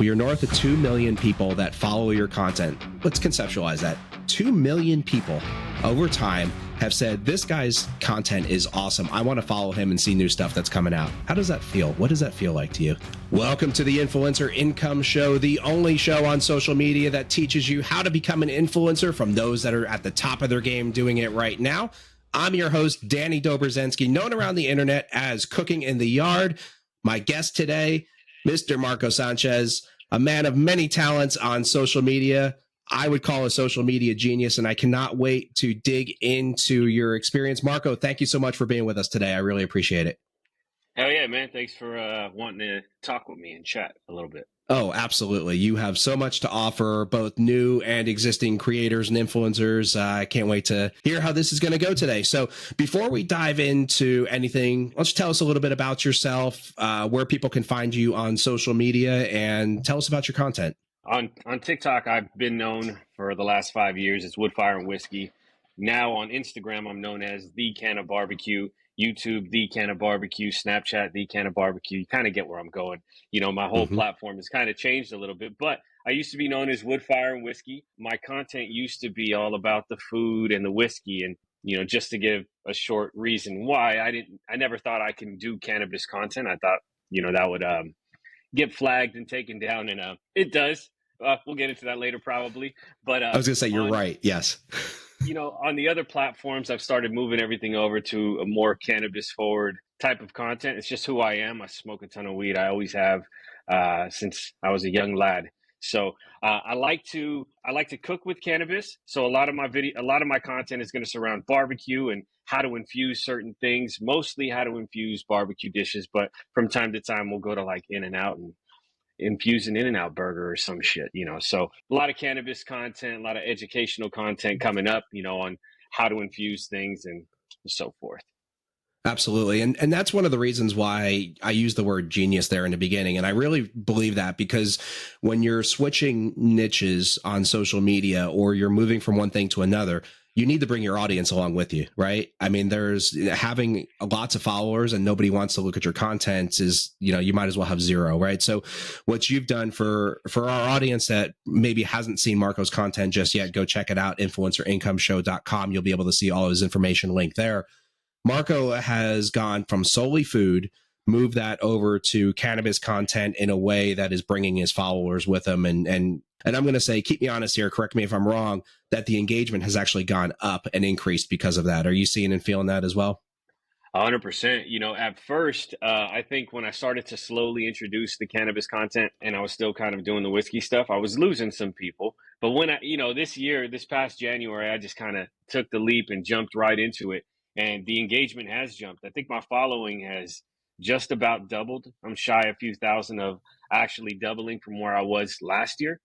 You're north of 2 million people that follow your content. Let's conceptualize that. 2 million people over time have said, this guy's content is awesome. I want to follow him and see new stuff that's coming out. How does that feel? What does that feel like to you? Welcome to the Influencer Income Show, the only show on social media that teaches you how to become an influencer from those that are at the top of their game doing it right now. I'm your host, Danny Dobrzenski, known around the internet as Cooking in the Yard. My guest today, Mr. Marco Sanchez, a man of many talents on social media. I would call a social media genius, and I cannot wait to dig into your experience. Marco, thank you so much for being with us today. I really appreciate it. Hell yeah, man. Thanks for wanting to talk with me and chat a little bit. Oh, absolutely. You have so much to offer, both new and existing creators and influencers. I can't wait to hear how this is going to go today. So before we dive into anything, let's tell us a little bit about yourself, where people can find you on social media, and tell us about your content. On TikTok, I've been known for the last 5 years as Woodfire and Whiskey. Now on Instagram, I'm known as The Can of Barbecue. YouTube, The Can of Barbecue. Snapchat, The Can of Barbecue. You kind of get where I'm going. You know, my whole platform has kind of changed a little bit, but I used to be known as Woodfire and Whiskey. My content used to be all about the food and the whiskey. And, you know, just to give a short reason why, I never thought I can do cannabis content. I thought, you know, that would get flagged and taken down, and it does. We'll get into that later probably. But I was going to say, you're right. Yes. You know, on the other platforms, I've started moving everything over to a more cannabis forward type of content. It's just who I am. I smoke a ton of weed. I always have since I was a young lad. So I like to cook with cannabis. So a lot of my content is going to surround barbecue and how to infuse certain things, mostly how to infuse barbecue dishes. But from time to time, we'll go to like In-N-Out and infuse an In-N-Out burger or some shit, you know. So a lot of cannabis content, a lot of educational content coming up, you know, on how to infuse things and so forth. Absolutely. And that's one of the reasons why I use the word genius there in the beginning. And I really believe that, because when you're switching niches on social media or you're moving from one thing to another, you need to bring your audience along with you, right? I mean, there's having lots of followers and nobody wants to look at your content is, you know, you might as well have zero, right? So what you've done for our audience that maybe hasn't seen Marco's content just yet, go check it out, influencerincomeshow.com. You'll be able to see all of his information linked there. Marco has gone from solely food, moved that over to cannabis content in a way that is bringing his followers with him. And I'm going to say, keep me honest here, correct me if I'm wrong, that the engagement has actually gone up and increased because of that. Are you seeing and feeling that as well? 100%. You know, at first, I think when I started to slowly introduce the cannabis content and I was still kind of doing the whiskey stuff, I was losing some people. But when this past January, I just kind of took the leap and jumped right into it. And the engagement has jumped. I think my following has just about doubled. I'm shy a few thousand of actually doubling from where I was last year.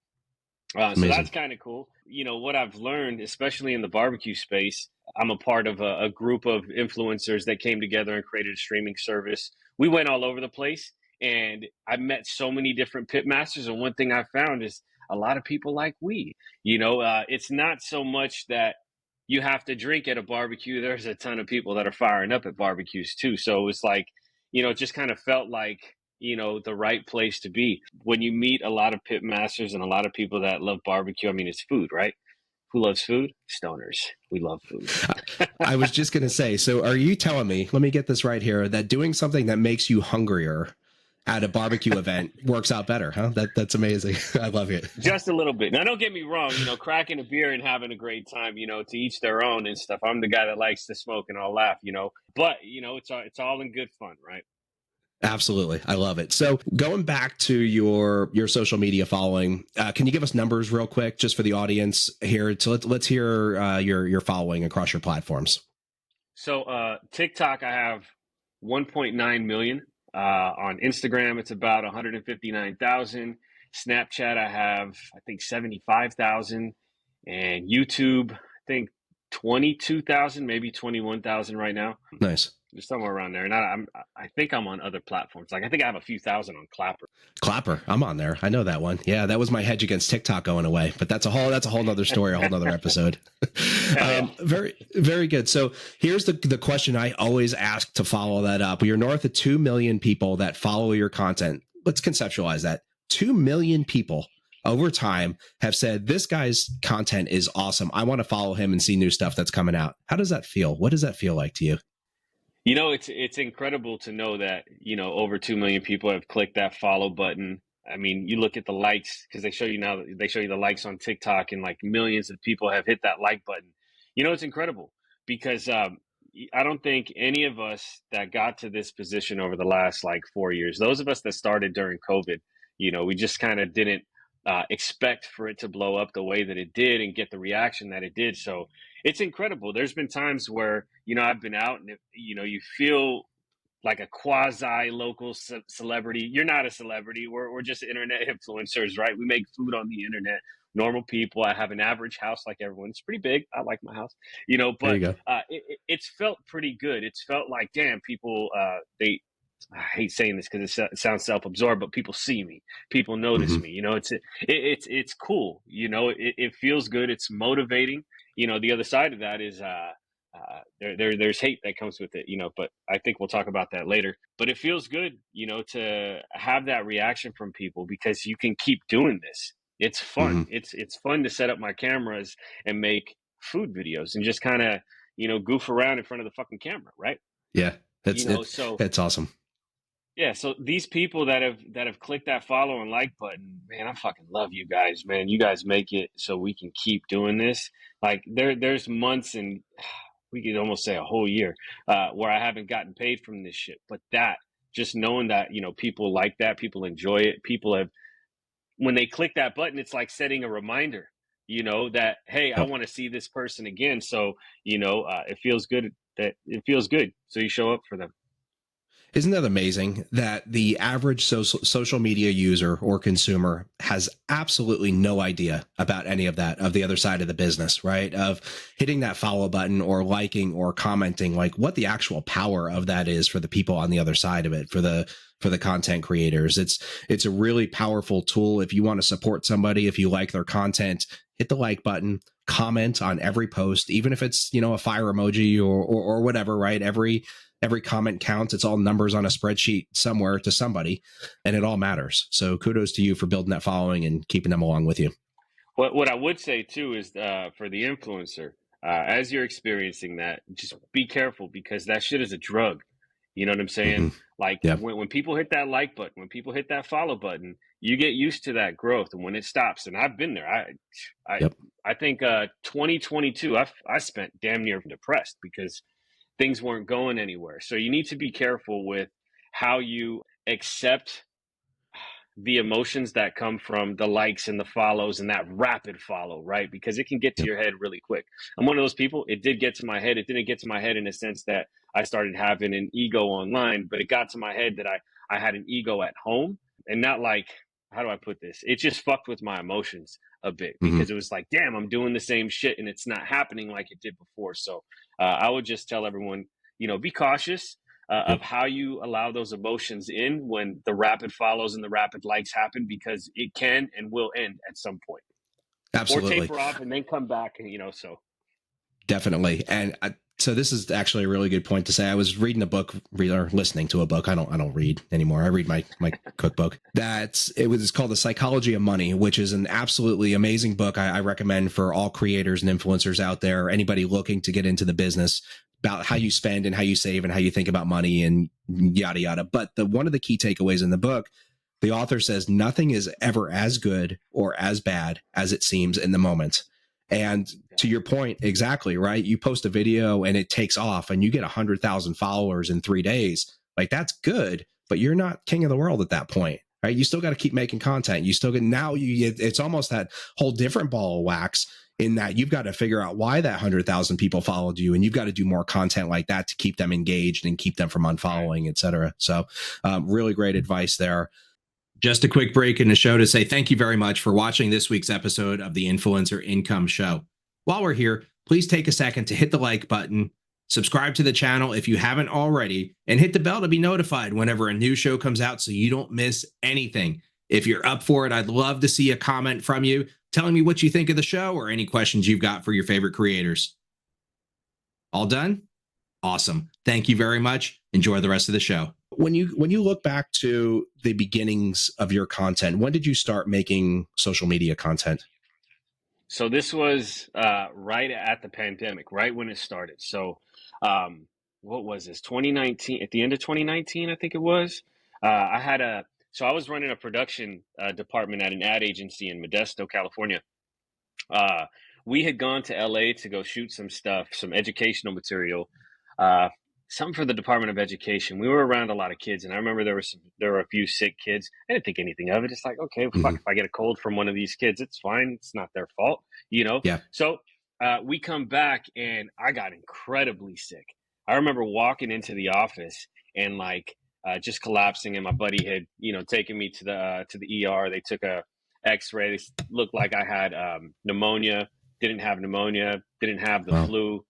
So that's kind of cool. You know, what I've learned, especially in the barbecue space, I'm a part of a group of influencers that came together and created a streaming service. We went all over the place, and I met so many different pit masters. And one thing I found is a lot of people like weed. You know, it's not so much that you have to drink at a barbecue. There's a ton of people that are firing up at barbecues too. So it was like, you know, it just kind of felt like, you know, the right place to be. When you meet a lot of pit masters and a lot of people that love barbecue, I mean, it's food, right? Who loves food? Stoners. We love food. I was just going to say, so are you telling me, let me get this right here, that doing something that makes you hungrier at a barbecue event works out better, huh? That's amazing. I love it. Just a little bit. Now, don't get me wrong, you know, cracking a beer and having a great time, you know, to each their own and stuff. I'm the guy that likes to smoke and I'll laugh, you know, but, you know, it's all in good fun, right? Absolutely. I love it. So going back to your social media following, can you give us numbers real quick just for the audience here? So let's hear your following across your platforms. So TikTok, I have 1.9 million. On Instagram, it's about 159,000. Snapchat, I have, I think, 75,000. And YouTube, I think 22,000, maybe 21,000 right now. Nice. Just somewhere around there. And I think I'm on other platforms. Like, I think I have a few thousand on Clapper. Clapper, I'm on there. I know that one. Yeah, that was my hedge against TikTok going away. But that's a whole nother story, a whole nother episode. Very, very good. So here's the question I always ask to follow that up. You're north of 2 million people that follow your content. Let's conceptualize that. 2 million people over time have said, this guy's content is awesome. I want to follow him and see new stuff that's coming out. How does that feel? What does that feel like to you? You know, it's incredible to know that, over 2 million people have clicked that follow button. I mean, you look at the likes because they show you the likes on TikTok, and like millions of people have hit that like button. It's incredible because I don't think any of us that got to this position over the last like 4 years, those of us that started during COVID, we just kind of didn't expect for it to blow up the way that it did and get the reaction that it did. So it's incredible. There's been times where, I've been out and, you feel like a quasi local celebrity. You're not a celebrity. We're just internet influencers, right? We make food on the internet. Normal people. I have an average house like everyone. It's pretty big. I like my house, There you but go. it's felt pretty good. It's felt like, damn, people, I hate saying this because it sounds self-absorbed, but people see me, people notice me. It's cool. It feels good. It's motivating. The other side of that is there's hate that comes with it. But I think we'll talk about that later. But it feels good, to have that reaction from people because you can keep doing this. It's fun. Mm-hmm. It's fun to set up my cameras and make food videos and just kind of goof around in front of the fucking camera, right? Yeah, So it's awesome. yeah, so these people that have clicked that follow and like button, man, I fucking love you guys, man. You guys make it so we can keep doing this. Like there's months and we could almost say a whole year where I haven't gotten paid from this shit. But that just knowing that, people like that, people enjoy it, people have when they click that button, it's like setting a reminder, that hey, I Yep. want to see this person again. So, it feels good it feels good. So you show up for them. Isn't that amazing that the average social media user or consumer has absolutely no idea about any of that, of the other side of the business, right? Of hitting that follow button or liking or commenting, like what the actual power of that is for the people on the other side of it, for the content creators. It's a really powerful tool. If you want to support somebody, if you like their content, hit the like button, comment on every post, even if it's, a fire emoji or whatever, right? Every comment counts. It's all numbers on a spreadsheet somewhere to somebody, and it all matters. So kudos to you for building that following and keeping them along with you. What I would say too is for the influencer, as you're experiencing that, just be careful because that shit is a drug. You know what I'm saying? Mm-hmm. Like Yeah. when people hit that like button, when people hit that follow button, you get used to that growth, and when it stops, and I've been there. I Yep. I think 2022, I spent damn near depressed because things weren't going anywhere. So you need to be careful with how you accept the emotions that come from the likes and the follows and that rapid follow, right? Because it can get to Yep. your head really quick. I'm one of those people. It did get to my head. It didn't get to my head in a sense that I started having an ego online, but it got to my head that I had an ego at home, and not like, how do I put this? It just fucked with my emotions a bit Mm-hmm. because it was like, damn, I'm doing the same shit and it's not happening like it did before. So I would just tell everyone, be cautious of Yep. how you allow those emotions in when the rapid follows and the rapid likes happen, because it can and will end at some point, or Absolutely. taper off and then come back. And so Definitely. And so this is actually a really good point to say. I was reading a book, or listening to a book. I don't read anymore. I read my cookbook. It's called The Psychology of Money, which is an absolutely amazing book. I recommend for all creators and influencers out there, anybody looking to get into the business, about how you spend and how you save and how you think about money and yada yada. But one of the key takeaways in the book, the author says nothing is ever as good or as bad as it seems in the moment. And to your point, exactly, right? You post a video and it takes off and you get 100,000 followers in 3 days. Like, that's good, but you're not king of the world at that point, right? You still got to keep making content. You still get, it's almost that whole different ball of wax, in that you've got to figure out why that 100,000 people followed you. And you've got to do more content like that to keep them engaged and keep them from unfollowing, et cetera. So really great advice there. Just a quick break in the show to say thank you very much for watching this week's episode of the Influencer Income Show. While we're here, please take a second to hit the like button, subscribe to the channel if you haven't already, and hit the bell to be notified whenever a new show comes out so you don't miss anything. If you're up for it, I'd love to see a comment from you telling me what you think of the show or any questions you've got for your favorite creators. All done? Awesome. Thank you very much. Enjoy the rest of the show. When you look back to the beginnings of your content, when did you start making social media content? So this was right at the pandemic, right when it started. So what was this? 2019, at the end of 2019, I think it was. I had a so I was running a production department at an ad agency in Modesto, California. Uh, we had gone to LA to go shoot some stuff, some educational material, uh, something for the Department of Education. We were around a lot of kids, and I remember there were a few sick kids. I didn't think anything of it. It's like, okay, fuck, Hmm. if I get a cold from one of these kids, it's fine. It's not their fault, you know. Yeah. So we come back, and I got incredibly sick. I remember walking into the office and like just collapsing, and my buddy had taken me to the ER. They took a X-ray. They looked like I had pneumonia. Didn't have pneumonia. Didn't have the Wow. flu.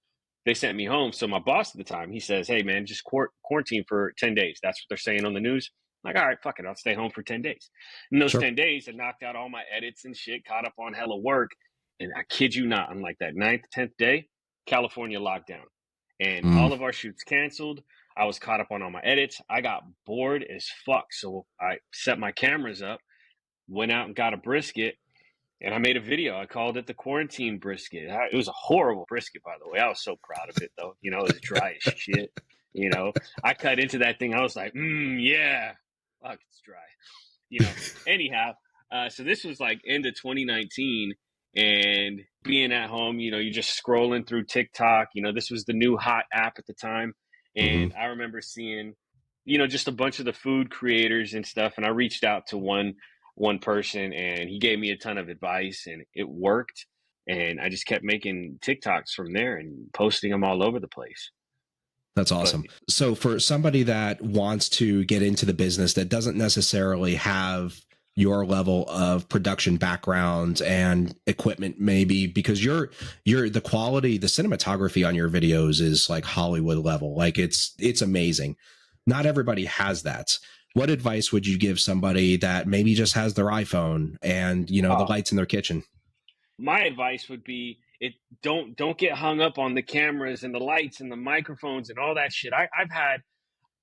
They sent me home. So my boss at the time, he says, "Hey man, just quarantine for 10 days." That's what they're saying on the news. I'm like, all right, fuck it, I'll stay home for 10 days. In those Sure. 10 days, I knocked out all my edits and shit. Caught up on hella work. And I kid you not, on like that 9th, 10th day, California lockdown, and Mm. all of our shoots canceled. I was caught up on all my edits. I got bored as fuck, so I set my cameras up, went out and got a brisket, and I made a video. I called it the quarantine brisket. It was a horrible brisket, by the way. I was so proud of it, though. It was dry as shit. I cut into that thing. I was like, yeah, fuck, it's dry. Anyhow, so this was like end of 2019, and being at home, you're just scrolling through TikTok. This was the new hot app at the time, Hmm. and I remember seeing, just a bunch of the food creators and stuff, and I reached out to one person, and he gave me a ton of advice, and it worked. And I just kept making TikToks from there and posting them all over the place. That's But awesome. So for somebody that wants to get into the business that doesn't necessarily have your level of production background and equipment, maybe because you're the quality, the cinematography on your videos is like Hollywood level. Like it's amazing. Not everybody has that. What advice would you give somebody that maybe just has their iPhone and the lights in their kitchen? my advice would be, it don't get hung up on the cameras and the lights and the microphones and all that shit. I've had,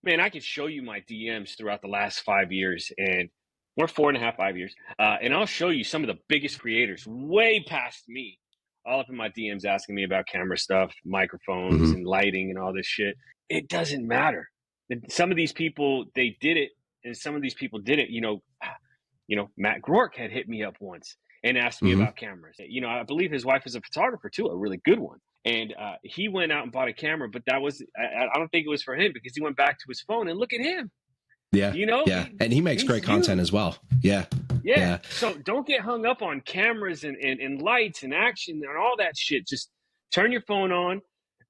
man, I could show you my DMs throughout the last 5 years, and we're 4.5, 5 years, and I'll show you some of the biggest creators way past me, all up in my DMs asking me about camera stuff, microphones, Hmm. and lighting and all this shit. It doesn't matter. Some of these people, they did it, and some of these people did it. Matt Groark had hit me up once and asked me Hmm. about cameras. I believe his wife is a photographer too, a really good one. And he went out and bought a camera, but I don't think it was for him, because he went back to his phone, and look at him. Yeah. Yeah. And he makes He's great content you. as well. Yeah. Yeah. Yeah. So don't get hung up on cameras and lights and action and all that shit. Just turn your phone on,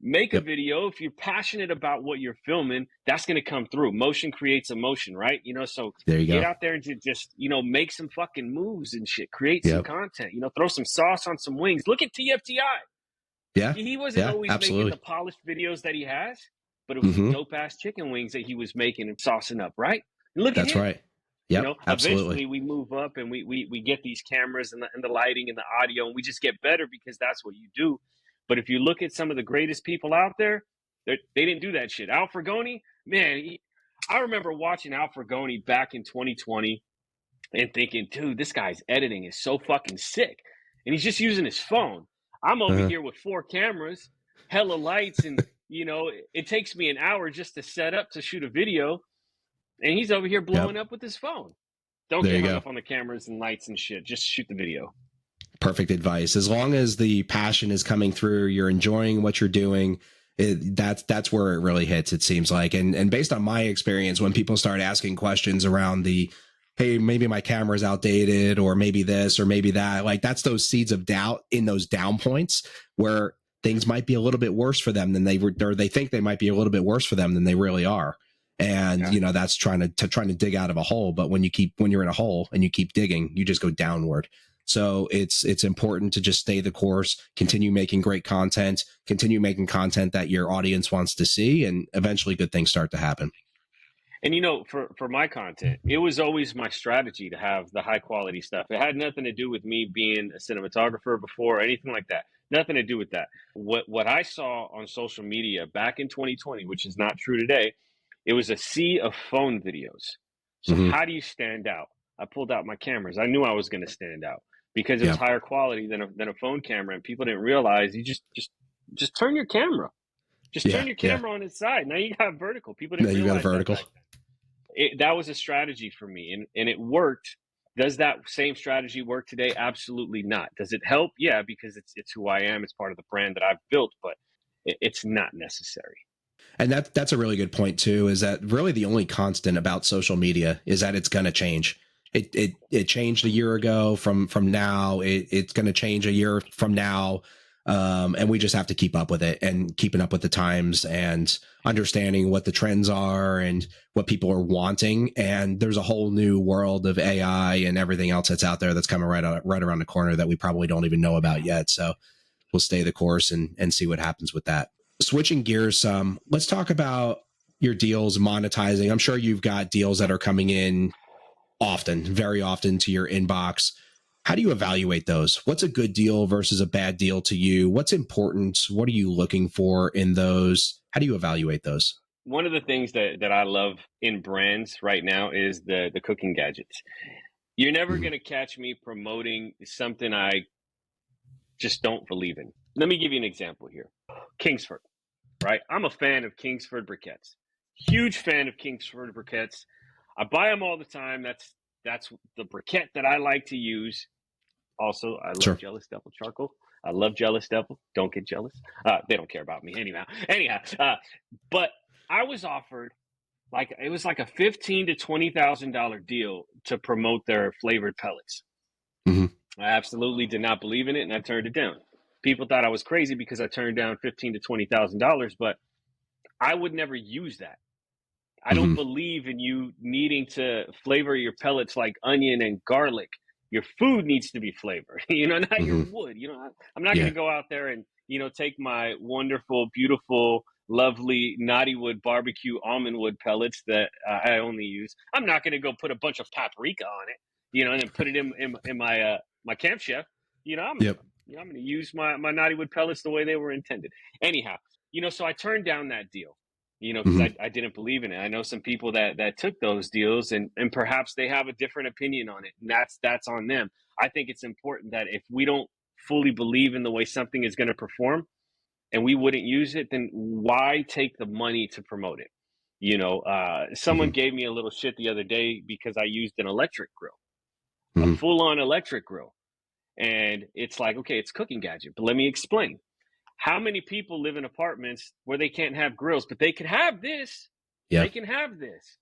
make a Yep. video. If you're passionate about what you're filming, that's going to come through. Motion creates emotion, right? So There you get go. out there and just, make some fucking moves and shit. Create some Yep. content, throw some sauce on some wings. Look at TFTI. Yeah. He wasn't Yeah. always making the Absolutely. polished videos that he has, but it was some Hmm. dope ass chicken wings that he was making and saucing up, right? And look at That's him. right. Yep. Absolutely. Eventually we move up, and we get these cameras and the lighting and the audio, and we just get better because that's what you do. But if you look at some of the greatest people out there, they didn't do that shit. Al Fragoni, man, I remember watching Al Fragoni back in 2020 and thinking, dude, this guy's editing is so fucking sick. And he's just using his phone. I'm over Uh-huh. here with 4 cameras, hella lights, and it takes me an hour just to set up to shoot a video, and he's over here Yep. blowing up with his phone. Don't There get you hung go. up on the cameras and lights and shit. Just shoot the video. Perfect advice. As long as the passion is coming through, you're enjoying what you're doing. That's where it really hits. It seems like, and based on my experience, when people start asking questions around the, hey, maybe my camera's outdated, or maybe this, or maybe that, like that's those seeds of doubt in those down points where things might be a little bit worse for them than they were, or they think they might be a little bit worse for them than they really are. And Yeah. that's trying to dig out of a hole. But when you're in a hole and you keep digging, you just go downward. So it's important to just stay the course, continue making great content, continue making content that your audience wants to see, and eventually good things start to happen. And for my content, it was always my strategy to have the high quality stuff. It had nothing to do with me being a cinematographer before or anything like that. Nothing to do with that. What I saw on social media back in 2020, which is not true today, It was a sea of phone videos. So Hmm. how do you stand out? I pulled out my cameras. I knew I was going to stand out because it was Yeah. higher quality than a phone camera, and people didn't realize you just turn your camera. Just turn Yeah. your Yeah. camera on its side. Now you got vertical. People Now didn't you got a realize that vertical. back then. That was a strategy for me, and it worked. Does that same strategy work today? Absolutely not. Does it help? Yeah, because it's who I am. It's part of the brand that I've built, but it's not necessary. And that's a really good point too, is that really the only constant about social media is that it's going to change. It changed a year ago from now. It's going to change a year from now. And we just have to keep up with it and keeping up with the times and understanding what the trends are and what people are wanting. And there's a whole new world of AI and everything else that's out there that's coming right around the corner that we probably don't even know about yet. So we'll stay the course and see what happens with that. Switching gears some, let's talk about your deals, monetizing. I'm sure you've got deals that are coming in often, very often to your inbox. How do you evaluate those? What's a good deal versus a bad deal to you? What's important? What are you looking for in those? How do you evaluate those? One of the things that I love in brands right now is the cooking gadgets. You're never Mm-hmm. going to catch me promoting something I just don't believe in. Let me give you an example here. Kingsford, right? I'm a fan of Kingsford briquettes. Huge fan of Kingsford briquettes. I buy them all the time. That's the briquette that I like to use. Also, I love Sure. Jealous Devil charcoal. I love Jealous Devil. Don't get jealous. They don't care about me anyhow. But I was offered like it was like a $15,000 to $20,000 deal to promote their flavored pellets. Mm-hmm. I absolutely did not believe in it, and I turned it down. People thought I was crazy because I turned down $15,000 to $20,000, but I would never use that. I don't Mm-hmm. believe in you needing to flavor your pellets like onion and garlic. Your food needs to be flavored, not your Mm-hmm. wood. I'm not going to Yeah. go out there and, take my wonderful, beautiful, lovely Naughty Wood barbecue almond wood pellets that I only use. I'm not going to go put a bunch of paprika on it, and then put it in my Camp Chef. Yep. I'm going to use my Naughty Wood pellets the way they were intended. Anyhow, so I turned down that deal because Mm-hmm. I didn't believe in it. I know some people that took those deals and perhaps they have a different opinion on it. And that's on them. I think it's important that if we don't fully believe in the way something is going to perform and we wouldn't use it, then why take the money to promote it? Someone Mm-hmm. gave me a little shit the other day because I used an electric grill, a Mm-hmm. full on electric grill. And it's like, okay, it's a cooking gadget, but let me explain. How many people live in apartments where they can't have grills, but they can have this? Yeah. They can have this.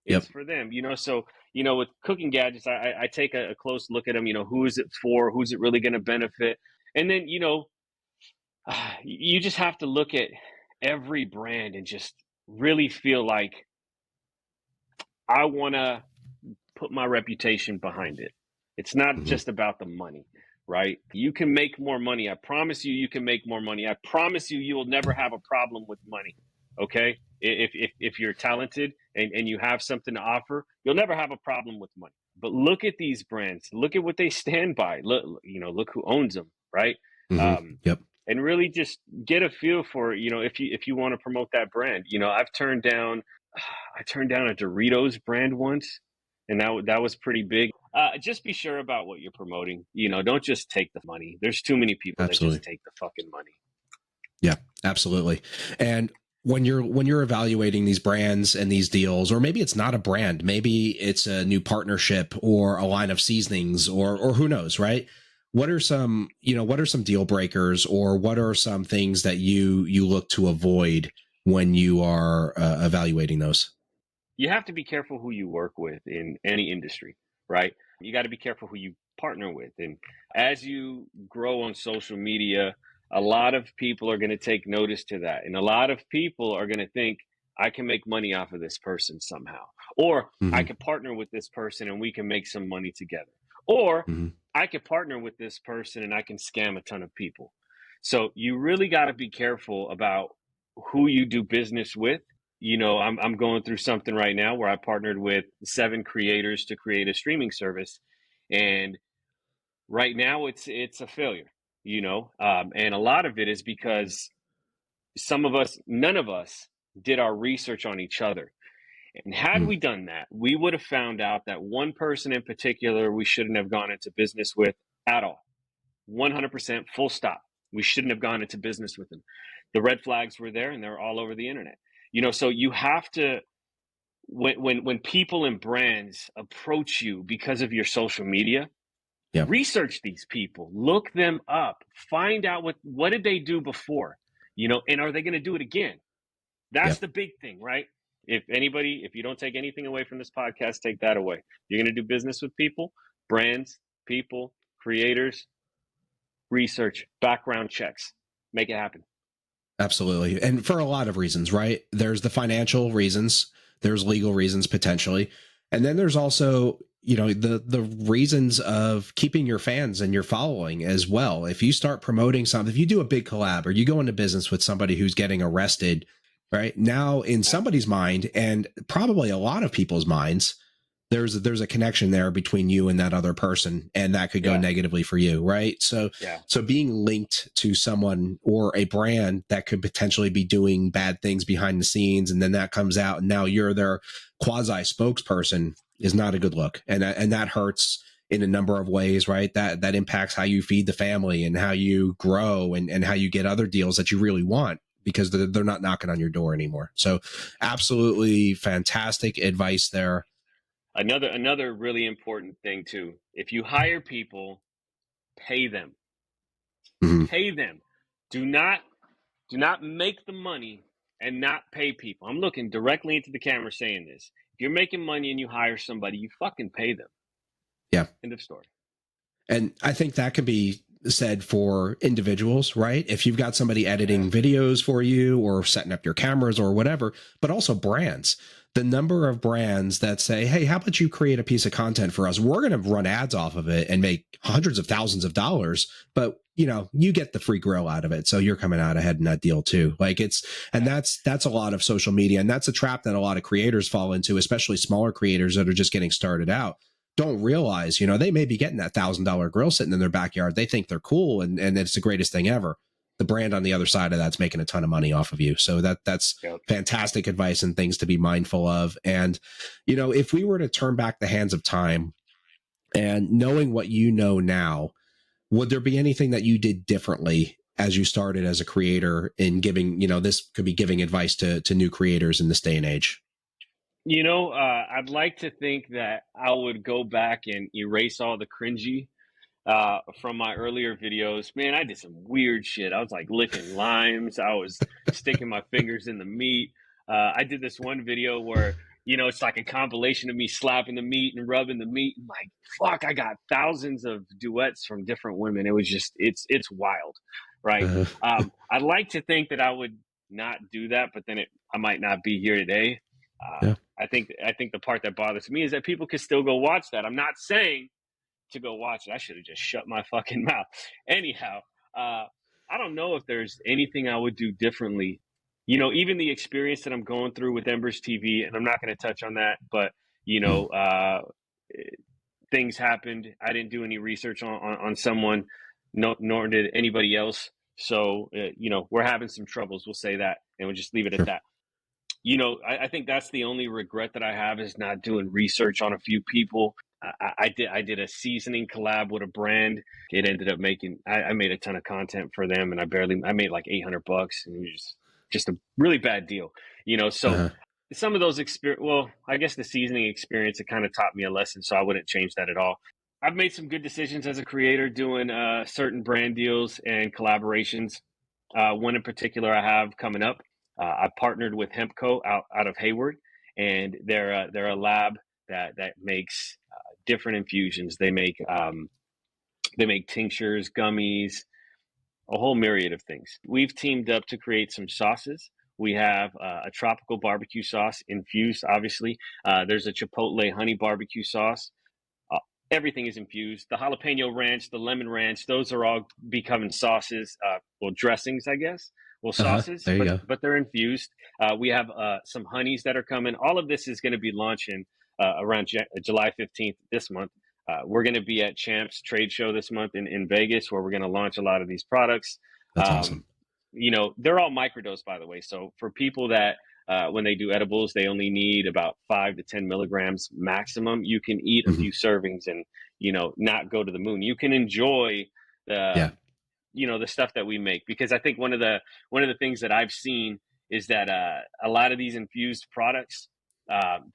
It's Yep. for them, So, with cooking gadgets, I take a close look at them. Who is it for? Who's it really going to benefit? And then, you just have to look at every brand and just really feel like I want to put my reputation behind it. It's not Mm-hmm. just about the money, right? You can make more money. I promise you can make more money. I promise you will never have a problem with money. Okay? If you're talented and you have something to offer, you'll never have a problem with money. But look at these brands. Look at what they stand by. Look who owns them, right? Mm-hmm. Um, Yep. and really just get a feel for, if you want to promote that brand. I turned down a Doritos brand once, and that was pretty big. Just be sure about what you're promoting. Don't just take the money. There's too many people that just Absolutely. take the fucking money. Yeah, absolutely. And when you're evaluating these brands and these deals, or maybe it's not a brand, maybe it's a new partnership or a line of seasonings or who knows, right? What are some deal breakers, or what are some things that you look to avoid when you are evaluating those? You have to be careful who you work with in any industry, right? You got to be careful who you partner with. And as you grow on social media, a lot of people are going to take notice to that. And a lot of people are going to think, I can make money off of this person somehow. Or I Mm-hmm. could partner with this person and we can make some money together. Or Mm-hmm. I could partner with this person and I can scam a ton of people. So you really got to be careful about who you do business with. I'm going through something right now where I partnered with 7 creators to create a streaming service, and right now it's a failure. And a lot of it is because none of us, did our research on each other. And had we done that, we would have found out that one person in particular we shouldn't have gone into business with at all. 100% full stop. We shouldn't have gone into business with them. The red flags were there and they're all over the internet. So you have to, when people and brands approach you because of your social media, Yeah. research these people, look them up, find out what did they do before, and are they going to do it again? That's the big thing, right? If you don't take anything away from this podcast, take that away. You're going to do business with people, brands, people, creators, research, background checks, make it happen. Absolutely. And for a lot of reasons, right? There's the financial reasons, there's legal reasons potentially. And then there's also, the reasons of keeping your fans and your following as well. If you start promoting something, if you do a big collab or you go into business with somebody who's getting arrested, right? Now in somebody's mind, and probably a lot of people's minds, there's a connection there between you and that other person, and that could go negatively for you, right? So being linked to someone or a brand that could potentially be doing bad things behind the scenes, and then that comes out and now you're their quasi spokesperson, is not a good look, and that hurts in a number of ways, right? That impacts how you feed the family and how you grow and how you get other deals that you really want, because they're not knocking on your door anymore. So absolutely fantastic advice there. Another really important thing too, if you hire people, pay them. Pay them. Do not make the money and not pay people. I'm looking directly into the camera saying this. If you're making money and you hire somebody, you fucking pay them. Yeah. End of story. And I think that can be said for individuals, right? If you've got somebody editing videos for you or setting up your cameras or whatever, but also brands. The number of brands that say, hey, how about you create a piece of content for us? We're going to run ads off of it and make hundreds of thousands of dollars, but you get the free grill out of it. So you're coming out ahead in that deal too. Like that's a lot of social media. And that's a trap that a lot of creators fall into, especially smaller creators that are just getting started out. Don't realize, they may be getting that $1,000 grill sitting in their backyard. They think they're cool and it's the greatest thing ever. The brand on the other side of that's making a ton of money off of you. So that's fantastic advice and things to be mindful of. And, if we were to turn back the hands of time and knowing what you know now, would there be anything that you did differently as you started as a creator in giving, this could be giving advice to new creators in this day and age? I'd like to think that I would go back and erase all the cringy from my earlier videos. Man, I did some weird shit. I was like licking limes. I was sticking my fingers in the meat. I did this one video where, it's like a compilation of me slapping the meat and rubbing the meat. And like, fuck, I got thousands of duets from different women. It was just, it's wild, right? I'd like to think that I would not do that, but then I might not be here today. I think the part that bothers me is that people can still go watch that. I'm not saying to go watch it. I should have just shut my fucking mouth. Anyhow, I don't know if there's anything I would do differently. Even the experience that I'm going through with Embers TV, and I'm not going to touch on that, but things happened. I didn't do any research on someone, nor did anybody else. So we're having some troubles. We'll say that, and we'll just leave it at that. I think that's the only regret that I have, is not doing research on a few people. I did a seasoning collab with a brand. It ended up I made a ton of content for them, and I made like $800, and it was just a really bad deal. So some of those I guess the seasoning experience, it kind of taught me a lesson, so I wouldn't change that at all. I've made some good decisions as a creator doing certain brand deals and collaborations. One in particular I have coming up. I partnered with Hempco out of Hayward, and they're a lab that makes different infusions. They make tinctures, gummies, a whole myriad of things. We've teamed up to create some sauces. We have a tropical barbecue sauce infused, obviously. There's a chipotle honey barbecue sauce. Everything is infused. The jalapeno ranch, the lemon ranch, those are all becoming sauces. Dressings, I guess. Sauces, but they're infused. We have some honeys that are coming. All of this is going to be launching around July 15th this month. We're going to be at Champs Trade Show this month in Vegas, where we're going to launch a lot of these products. That's awesome. They're all microdose, by the way. So for people that when they do edibles, they only need about 5 to 10 milligrams maximum. You can eat a Mhm. few servings and, not go to the moon. You can enjoy the, Yeah. the stuff that we make, because I think one of the things that I've seen is that a lot of these infused products,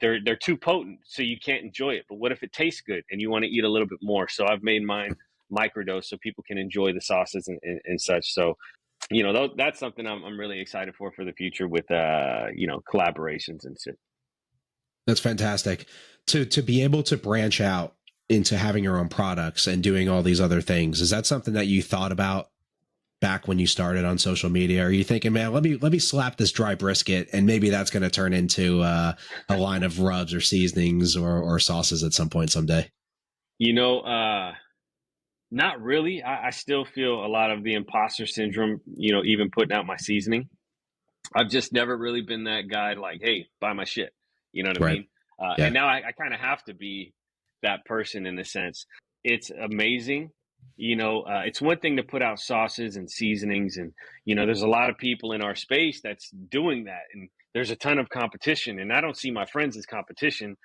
they're too potent, so you can't enjoy it. But what if it tastes good and you want to eat a little bit more? So I've made mine microdose so people can enjoy the sauces and such. So that's something I'm really excited for the future with collaborations and shit. That's fantastic. To be able to branch out into having your own products and doing all these other things, is that something that you thought about back when you started on social media? Are you thinking, man, let me slap this dry brisket and maybe that's going to turn into a line of rubs or seasonings or sauces at some point someday? Not really. I still feel a lot of the imposter syndrome, even putting out my seasoning. I've just never really been that guy like, hey, buy my shit. You know what I Right. mean? Yeah. And now I kind of have to be that person in a sense. It's amazing. It's one thing to put out sauces and seasonings, and, there's a lot of people in our space that's doing that. And there's a ton of competition. And I don't see my friends as competition,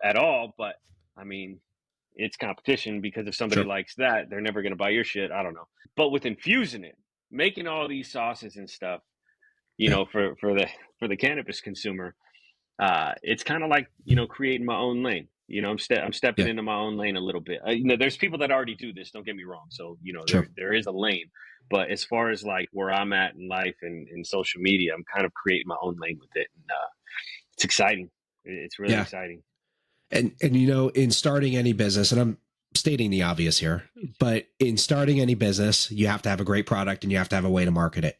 at all. But I mean, it's competition, because if somebody Sure. likes that, they're never going to buy your shit. I don't know. But with infusing it, making all these sauces and stuff, Yeah. for the cannabis consumer, it's kind of like, creating my own lane. I'm stepping Yeah. into my own lane a little bit. There's people that already do this, don't get me wrong, so Sure. there is a lane. But as far as like where I'm at in life and in social media, I'm kind of creating my own lane with it, and it's exciting. It's really Yeah. exciting. And in starting any business, and I'm stating the obvious here, but in starting any business, you have to have a great product and you have to have a way to market it.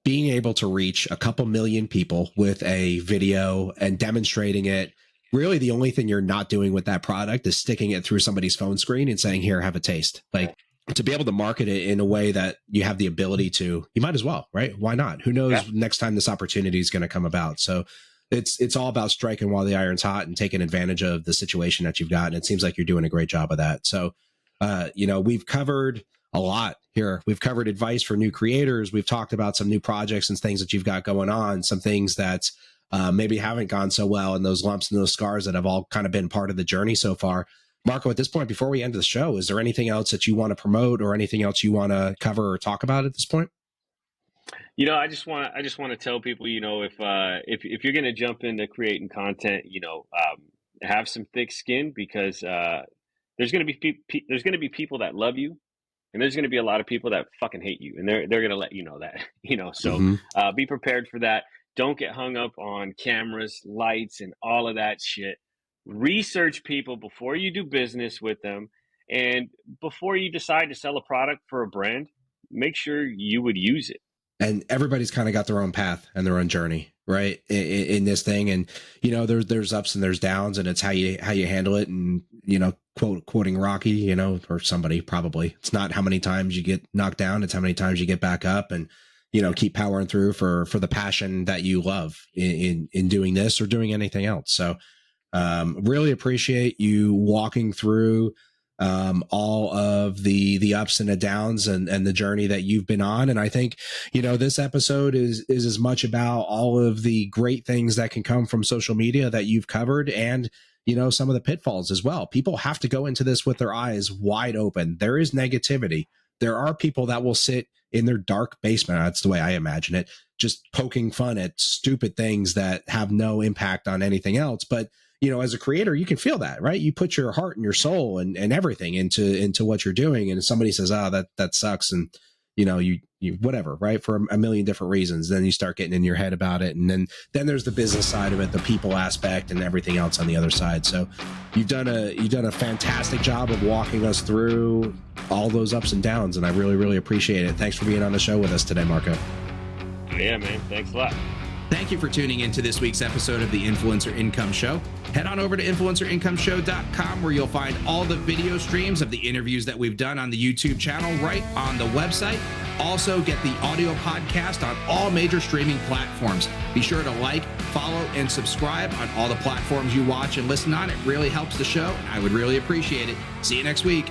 Being able to reach a couple million people with a video and demonstrating it, really the only thing you're not doing with that product is sticking it through somebody's phone screen and saying, here, have a taste. Like, to be able to market it in a way that you have the ability to, you might as well, right? Why not? Who knows next time this opportunity is going to come about? So it's all about striking while the iron's hot and taking advantage of the situation that you've got. And it seems like you're doing a great job of that. So, we've covered a lot here. We've covered advice for new creators. We've talked about some new projects and things that you've got going on, some things that maybe haven't gone so well, and those lumps and those scars that have all kind of been part of the journey so far. Marco, at this point, before we end the show, is there anything else that you want to promote or anything else you want to cover or talk about at this point? I just want to tell people, if you're going to jump into creating content, have some thick skin, because there's going to be people that love you, and there's going to be a lot of people that fucking hate you, and they're going to let you know that. So be prepared for that. Don't get hung up on cameras, lights, and all of that shit. Research people before you do business with them, and before you decide to sell a product for a brand, make sure you would use it. And everybody's kind of got their own path and their own journey, right, in this thing. And there's ups and there's downs, and it's how you handle it. And quoting Rocky, or somebody, probably, it's not how many times you get knocked down, it's how many times you get back up and keep powering through for the passion that you love in doing this or doing anything else. So really appreciate you walking through all of the ups and the downs and the journey that you've been on. And I think, this episode is as much about all of the great things that can come from social media that you've covered, and, some of the pitfalls as well. People have to go into this with their eyes wide open. There is negativity. There are people that will sit in their dark basement. That's the way I imagine it, just poking fun at stupid things that have no impact on anything else. But as a creator, you can feel that, right? You put your heart and your soul and everything into what you're doing. And if somebody says, oh, that sucks. And, you whatever, right? For a million different reasons, then you start getting in your head about it. And then there's the business side of it, the people aspect, and everything else on the other side. So you've done a fantastic job of walking us through all those ups and downs. And I really, really appreciate it. Thanks for being on the show with us today, Marco. Yeah, man. Thanks a lot. Thank you for tuning into this week's episode of the Influencer Income Show. Head on over to influencerincomeshow.com, where you'll find all the video streams of the interviews that we've done on the YouTube channel right on the website. Also, get the audio podcast on all major streaming platforms. Be sure to like, follow, and subscribe on all the platforms you watch and listen on. It really helps the show, and I would really appreciate it. See you next week.